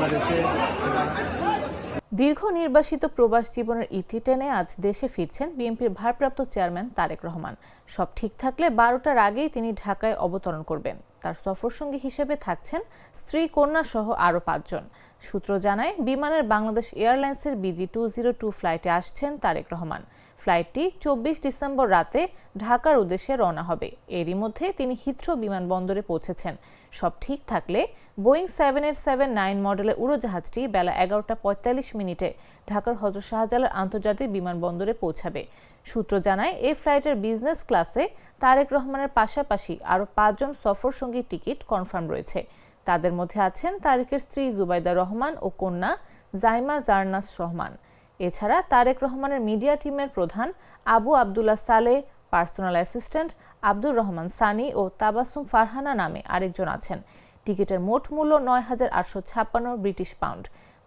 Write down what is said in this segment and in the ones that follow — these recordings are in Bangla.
বাংলাদেশে। দীর্ঘ নির্বাসিত প্রবাস জীবনের ইতি টেনে আজ দেশে ফিরছেন বিএনপির ভারপ্রাপ্ত চেয়ারম্যান তারেক রহমান। সব ঠিক থাকলে 12টার আগেই তিনি ঢাকায় অবতরণ করবেন। তার সফরসঙ্গী হিসেবে থাকছেন স্ত্রী, কন্যা সহ আরও 5 জন। সূত্র জানায়, বিমানের বাংলাদেশ এয়ারলাইন্সের BG202 ফ্লাইটে আসছেন তারেক রহমান। ফ্লাইটটি 24 ডিসেম্বর রাতে ঢাকার উদ্দেশ্যে রওনা হবে। এরই মধ্যে তিনি হিথ্রো বিমানবন্দরে পৌঁছেছেন। সব ঠিক থাকলে বোয়িং 787-9 মডেলের উড়োজাহাজটি বেলা 11টা 45 মিনিটে ঢাকার হযরত শাহজালাল আন্তর্জাতিক বিমানবন্দরে পৌঁছাবে। সূত্র জানায়, এই ফ্লাইটের বিজনেস ক্লাসে তারেক রহমানের পাশাপাশি আরও 5 জন সফরসঙ্গীর টিকিট কনফার্ম রয়েছে। তাদের মধ্যে আছেন তারেকের স্ত্রী জুবাইদা রহমান ও কন্যা জাইমা জারনাস রহমান। এছাড়া তারেক রহমানের মিডিয়া টিমের প্রধান আবু আবদুল্লাহ সালেহ, পার্সোনাল অ্যাসিস্ট্যান্ট আব্দুর রহমান সানি ও তাবাসসুম ফারহানা নামে আরেকজন আছেন। টিকিটের মোট মূল্য 9,856 ব্রিটিশ পাউন্ড,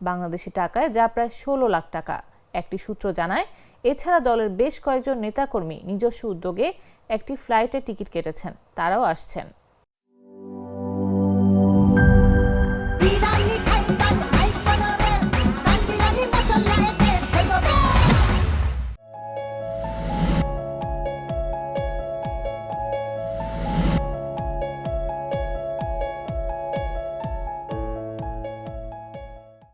বাংলাদেশি টাকায় যা প্রায় 16 লাখ টাকা। একটি সূত্র জানায়, এছাড়া দলের বেশ কয়েকজন নেতাকর্মী নিজস্ব উদ্যোগে একটি ফ্লাইটে টিকিট কেটেছেন, তারাও আসছেন।